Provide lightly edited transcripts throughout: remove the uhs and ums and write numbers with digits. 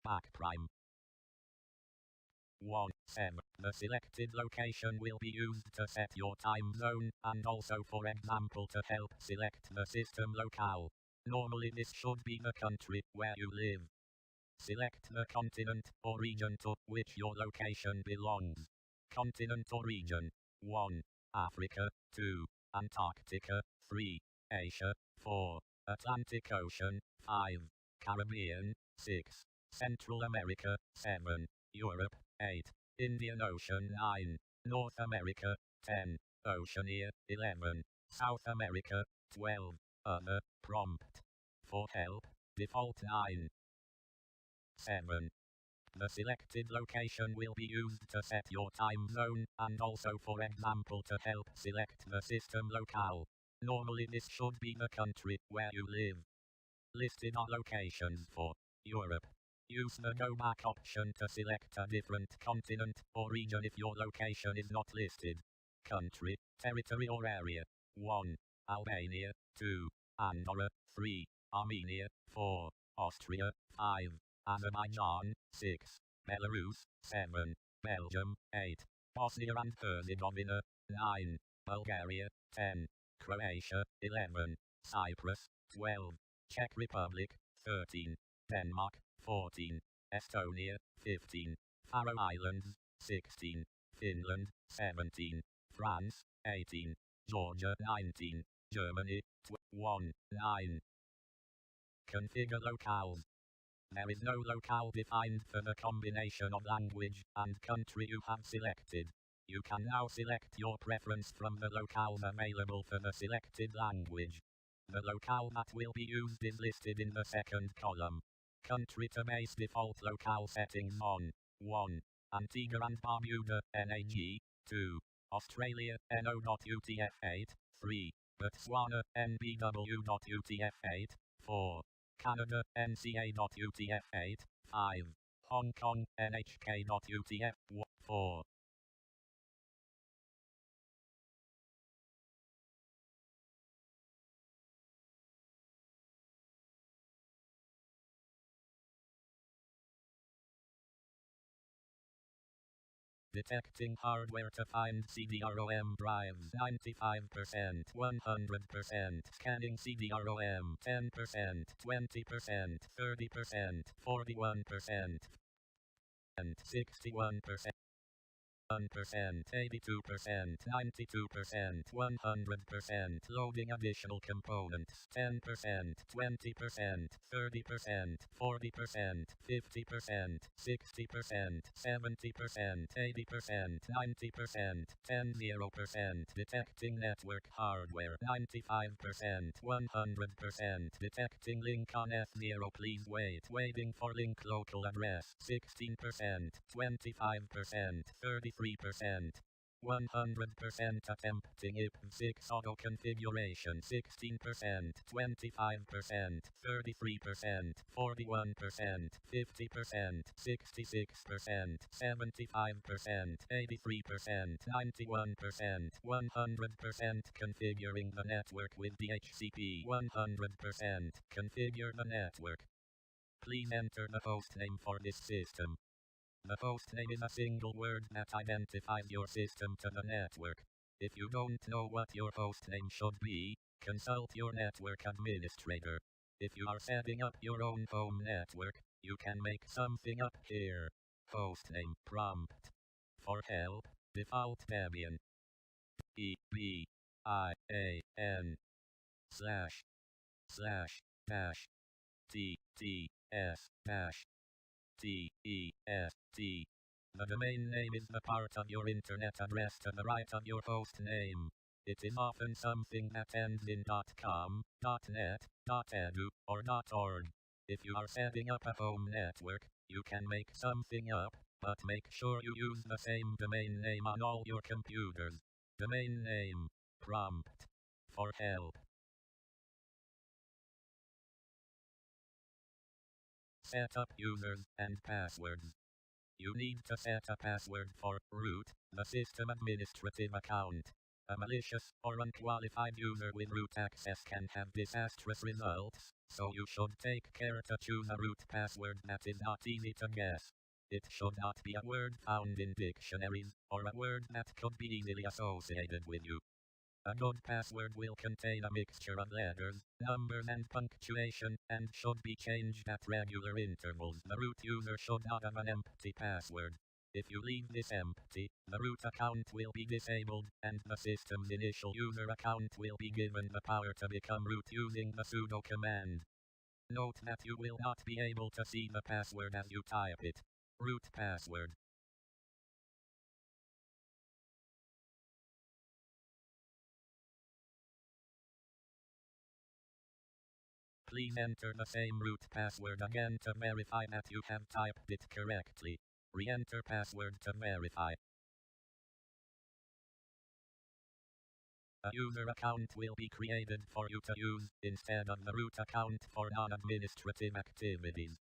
back prime. 1. 7. The selected location will be used to set your time zone, and also for example to help select the system locale. Normally this should be the country where you live. Select the continent or region to which your location belongs. Continent or region. 1. Africa. 2. Antarctica. 3. Asia. 4. Atlantic Ocean. 5. Caribbean. 6. Central America. 7. Europe. 8. Indian Ocean. 9. North America. 10. Oceania. 11. South America. 12. Other. Prompt. For help. Default 9. 7. The selected location will be used to set your time zone, and also for example to help select the system locale. Normally this should be the country where you live. Listed are locations for Europe. Use the go back option to select a different continent or region if your location is not listed. Country, territory or area. 1. Albania. 2. Andorra. 3. Armenia. 4. Austria. 5. Azerbaijan. 6. Belarus. 7. Belgium. 8. Bosnia and Herzegovina. 9. Bulgaria. 10. Croatia. 11. Cyprus. 12. Czech Republic. 13. Denmark. 14. Estonia. 15. Faroe Islands. 16. Finland. 17. France. 18. Georgia. 19. Germany. 1. 9. Configure locales. There is no locale defined for the combination of language and country you have selected. You can now select your preference from the locales available for the selected language. The locale that will be used is listed in the second column. Country to base default locale settings on 1. Antigua and Barbuda, NAG, 2. Australia, NO.UTF-8, 3. Botswana, NBW.UTF-8, 4. Canada, NCA.UTF-8, 5. Hong Kong, NHK.UTF-4. Detecting hardware to find CD-ROM drives 95%, 100%, scanning CD-ROM 10%, 20%, 30%, 41%, and 61%. 1%, 82%, 92%, 100%, loading additional components, 10%, 20%, 30%, 40%, 50%, 60%, 70%, 80%, 90%, 10%, detecting network hardware, 95%, 100%, detecting link on F0 please wait, waiting for link local address, 16%, 25%, 33%, 100% attempting IP6 auto configuration 16%, 25%, 33%, 41%, 50%, 66%, 75%, 83%, 91%, 100% configuring the network with DHCP 100%, configure the network. Please enter the hostname for this system. The hostname is a single word that identifies your system to the network. If you don't know what your hostname should be, consult your network administrator. If you are setting up your own home network, you can make something up here. Hostname prompt. For help, default Debian. EBIAN // TTS TEST. The domain name is the part of your internet address to the right of your host name. It is often something that ends in .com, .net, .edu, or .org. If you are setting up a home network, you can make something up, but make sure you use the same domain name on all your computers. Domain name prompt. For help. Set up users and passwords. You need to set a password for root, the system administrative account. A malicious or unqualified user with root access can have disastrous results, so you should take care to choose a root password that is not easy to guess. It should not be a word found in dictionaries, or a word that could be easily associated with you. A good password will contain a mixture of letters, numbers and punctuation, and should be changed at regular intervals. The root user should not have an empty password. If you leave this empty, the root account will be disabled, and the system's initial user account will be given the power to become root using the sudo command. Note that you will not be able to see the password as you type it. Root password. Please enter the same root password again to verify that you have typed it correctly. Re-enter password to verify. A user account will be created for you to use, instead of the root account for non-administrative activities.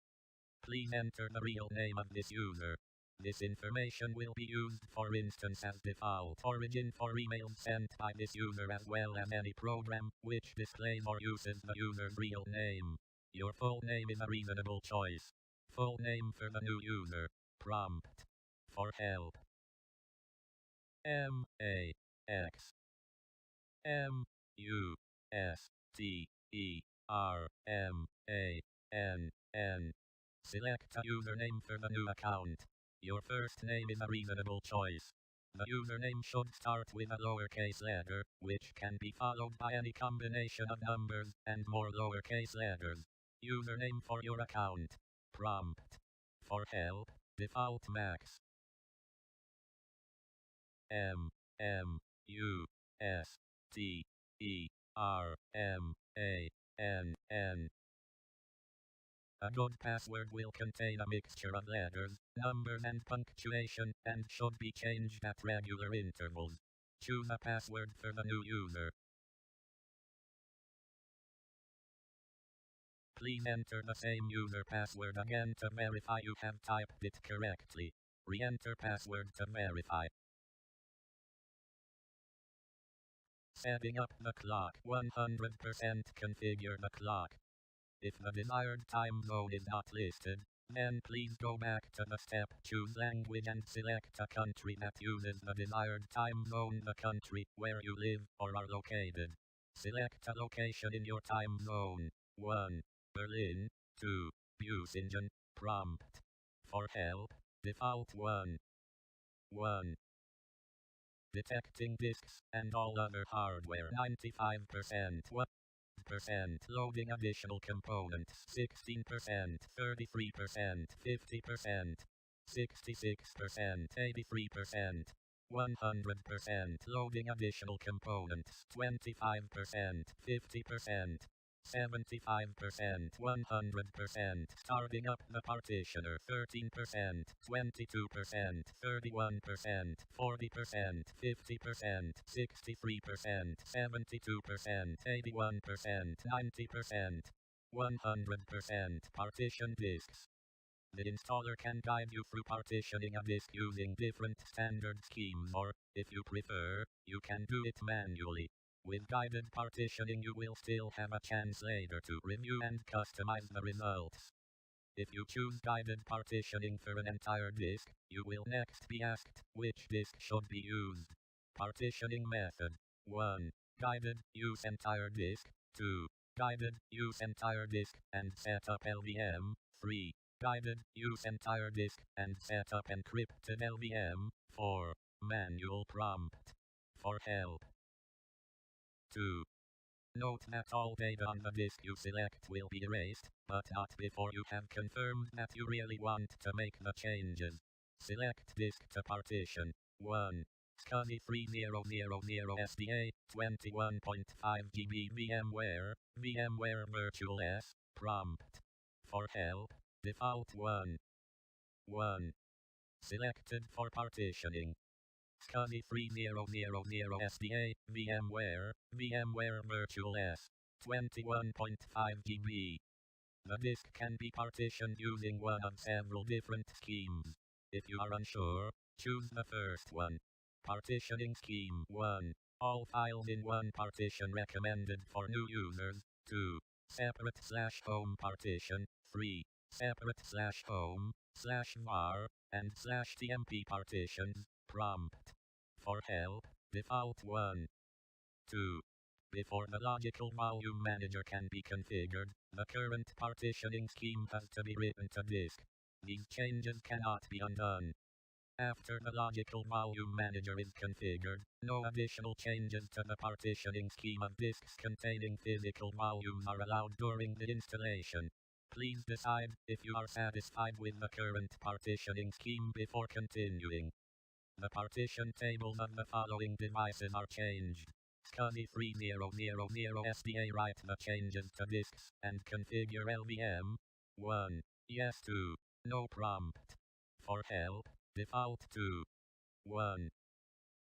Please enter the real name of this user. This information will be used, for instance, as default origin for emails sent by this user, as well as any program which displays or uses the user's real name. Your full name is a reasonable choice. Full name for the new user. Prompt. For help. Masterman. Select a username for the new account. Your first name is a reasonable choice. The username should start with a lowercase letter, which can be followed by any combination of numbers and more lowercase letters. Username for your account. Prompt. For help, default max. Masterman. A good password will contain a mixture of letters, numbers and punctuation, and should be changed at regular intervals. Choose a password for the new user. Please enter the same user password again to verify you have typed it correctly. Re-enter password to verify. Setting up the clock. 100% configure the clock. If the desired time zone is not listed, then please go back to the step Choose Language and select a country that uses the desired time zone, the country where you live or are located. Select a location in your time zone. 1. Berlin. 2. Busingen. Prompt. For help, default 1. Detecting disks and all other hardware 95%. 1%. Loading additional components 16%, 33%, 50%, 66%, 83%, 100%. Loading additional components 25%, 50%, 75%, 100%. Starting up the partitioner 13%, 22%, 31%, 40%, 50%, 63%, 72%, 81%, 90%, 100%. Partition disks. The installer can guide you through partitioning a disk using different standard schemes, or, if you prefer, you can do it manually. With guided partitioning you will still have a chance later to review and customize the results. If you choose guided partitioning for an entire disk, you will next be asked which disk should be used. Partitioning method. 1. Guided, use entire disk. 2. Guided, use entire disk, and set up LVM. 3. Guided, use entire disk, and set up encrypted LVM. 4. Manual prompt. For help. 2. Note that all data on the disk you select will be erased, but not before you have confirmed that you really want to make the changes. Select disk to partition. 1. SCSI 3000 SDA, 21.5 GB VMware, VMware Virtual S, prompt. For help, default 1. Selected for partitioning. SCSI 3000 SDA, VMware, VMware Virtual S, 21.5 GB. The disk can be partitioned using one of several different schemes. If you are unsure, choose the first one. Partitioning scheme 1. All files in one partition recommended for new users. 2. Separate /home partition. 3. Separate /home/var and /tmp partitions. Prompt. For help, default 1. 2. Before the logical volume manager can be configured, the current partitioning scheme has to be written to disk. These changes cannot be undone. After the logical volume manager is configured, no additional changes to the partitioning scheme of disks containing physical volumes are allowed during the installation. Please decide if you are satisfied with the current partitioning scheme before continuing. The partition tables of the following devices are changed. SCSI 3000 SDA write the changes to disks and configure LVM. 1. Yes 2. No prompt. For help, default 2. 1.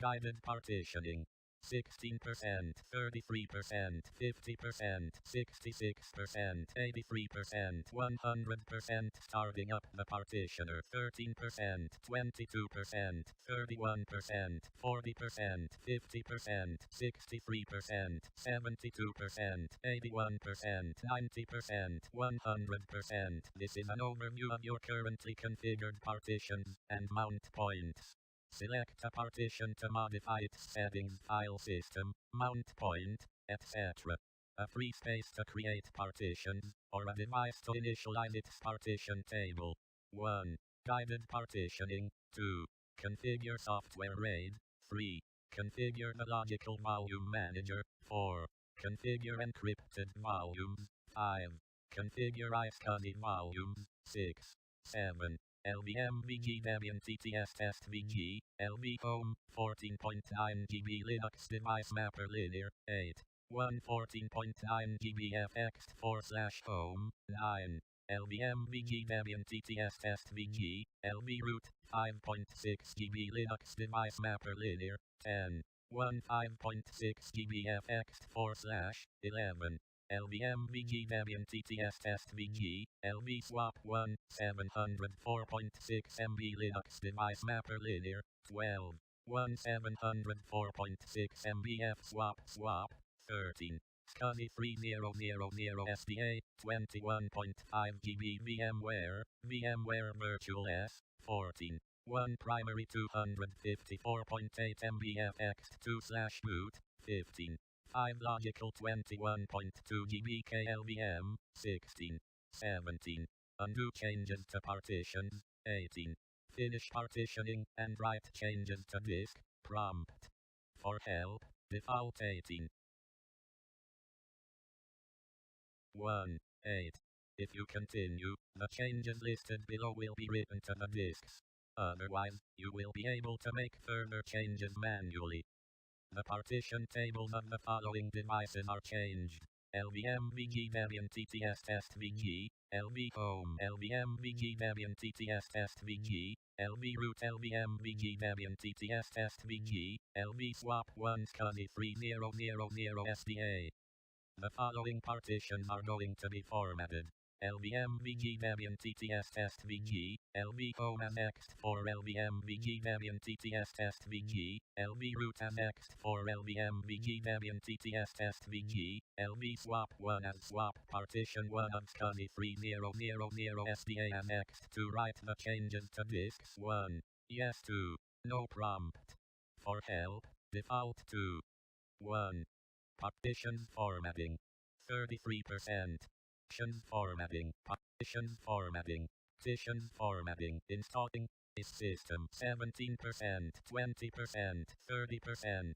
Guided partitioning. 16%, 33%, 50%, 66%, 83%, 100%. Starting up the partitioner. 13%, 22%, 31%, 40%, 50%, 63%, 72%, 81%, 90%, 100%. This is an overview of your currently configured partitions and mount points. Select a partition to modify its settings, file system, mount point, etc. A free space to create partitions, or a device to initialize its partition table. 1. Guided partitioning. 2. Configure software RAID. 3. Configure the logical volume manager. 4. Configure encrypted volumes. 5. Configure iSCSI volumes. 6. 7. LVM VG Debian TTS test VG, LV Home, 14.9 GB Linux device mapper linear, 8. 114.9 GB FX4/home, 9. LVM VG Debian TTS test VG, LV root, 5.6 GB Linux device mapper linear, 10. 15.6 GB FX4/11. LVM VG Debian TTS test VG, LV swap 1, 704.6 MB Linux device mapper linear, 12. 704.6 MB F swap, 13. SCSI 3000 SDA, 21.5 GB VMware Virtual-S, 14. 1 primary 254.8 MB FX2/boot, 15. 5 logical 21.2 GB KLVM, 16. 17. Undo changes to partitions, 18. Finish partitioning and write changes to disk, prompt. For help, default 18. 1. 8. If you continue, the changes listed below will be written to the disks. Otherwise, you will be able to make further changes manually. The partition tables of the following devices are changed. LVM VG Debian TTS test VG, LV Home LVM VG Debian TTS test VG, LV root LVM VG Debian TTS test VG, LV swap 1 SCSI 3000 SDA. The following partitions are going to be formatted. LVM VG Debian TTS test VG, LV Home annexed for LVM VG Debian TTS test VG, LV root annexed for LVM VG Debian TTS test VG, LV swap 1 as swap partition 1 of SCSI 3000 SDA annexed to write the changes to disks 1. Yes 2. No prompt. For help, default 2. 1. Partitions formatting. 33%. Partitions formatting. Partitions formatting. Partitions formatting. Installing. System 17%, 20%, 30%,